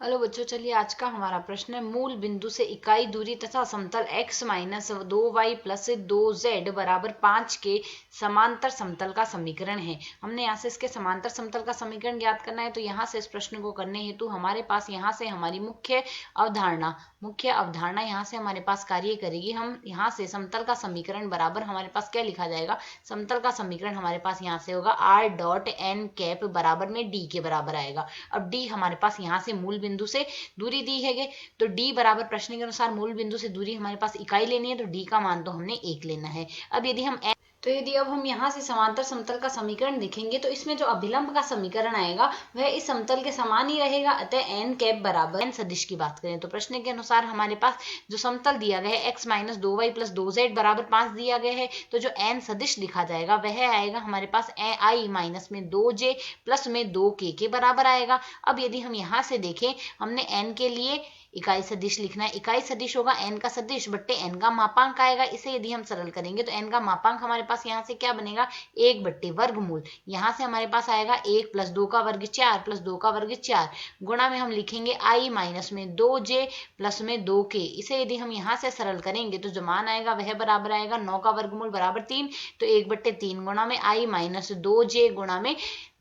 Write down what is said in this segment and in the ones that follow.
Hello बच्चों, चलिए आज का हमारा प्रश्न है मूल बिंदु से इकाई दूरी तथा समतल x minus 2y plus 2z बराबर 5 के समांतर समतल का समीकरण है। हमने यहाँ से इसके समांतर समतल का समीकरण ज्ञात करना है। तो यहाँ से इस प्रश्न को करने हेतु हमारे पास यहाँ से हमारी मुख्य अवधारणा यहाँ से हमारे पास कार्य करेगी। हम यहाँ से समतल का समीकरण बराबर हमारे पास क्या लिखा जाएगा, समतल का समीकरण हमारे पास यहाँ से होगा r डॉट एन कैप बराबर में d के बराबर आएगा। अब d हमारे पास यहाँ से मूल बिंदु से दूरी दी है, तो d बराबर प्रश्न के अनुसार मूल बिंदु से दूरी हमारे पास इकाई लेनी है, तो d का मान तो हमने 1 लेना है। अब हम यहाँ से समांतर समतल का समीकरण देखेंगे तो इसमें जो अभिलंब का समीकरण आएगा वह इस समतल के समान ही रहेगा। अतः एन कैप बराबर एन सदिश की बात करें तो प्रश्न के अनुसार हमारे पास जो समतल दिया गया है x minus 2y plus 2z बराबर 5 दिया गया है, तो जो एन सदिश लिखा जाएगा वह आएगा हमारे पास i माइनस में 2j प्लस में 2k के बराबर आएगा। अब यदि हम यहाँ से देखें, हमने n के लिए इकाई सदिश लिखना है। इकाई सदिश होगा n का सदिश बट्टे n का मापांक आएगा। इसे यदि हम सरल करेंगे तो n का मापांक हमारे पास यहाँ से क्या बनेगा, 1 बट्टे वर्गमूल। यहाँ से हमारे पास आएगा 1 प्लस 2 का वर्ग 4 प्लस 2 का वर्ग 4 गुणा में हम लिखेंगे i माइनस में 2j प्लस में 2k। इसे यदि हम यहाँ से सरल करेंगे तो जो मान आएगा वह बराबर आएगा 9 का वर्गमूल बराबर 3, तो 1/3 गुणा में i माइनस 2j गुणा में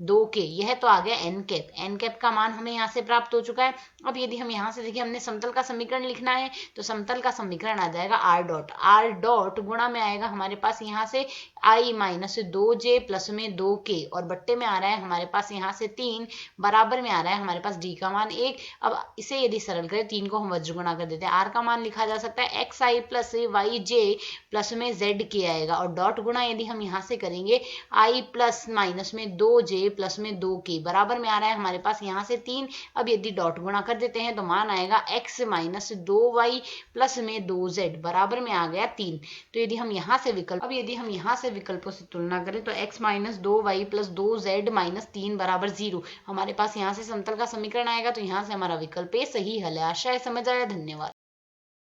2k। यह तो आ गया एन कैप। एन कैप का मान हमें यहाँ से प्राप्त हो चुका है। अब यदि हम यहाँ से देखिए, हमने समतल का समीकरण लिखना है तो समतल का समीकरण आ जाएगा आर डॉट गुणा में आएगा हमारे पास यहाँ से i माइनस 2j प्लस में 2k और बट्टे में आ रहा है हमारे पास यहाँ से 3 बराबर में आ रहा है हमारे पास d का मान 1। अब इसे यदि सरल करें, 3 को हम वज्र गुणा कर देते हैं, r का मान लिखा जा सकता है xi प्लस yj प्लस में zk आएगा। और डॉट गुणा यदि हम यहाँ से करेंगे i प्लस माइनस में 2j प्लस में 2k बराबर में आ रहा है हमारे पास यहाँ से 3। अब यदि डॉट गुणा कर देते हैं तो मान आएगा x माइनस 2y प्लस में 2z बराबर में आ गया 3। तो यदि हम यहाँ से विकल्पों से तुलना करें तो x minus 2y plus 2z minus 3 बराबर 0 हमारे पास यहाँ से समतल का समीकरण आएगा। तो यहाँ से हमारा विकल्प ए सही हल है। आशा है समझ आया। धन्यवाद।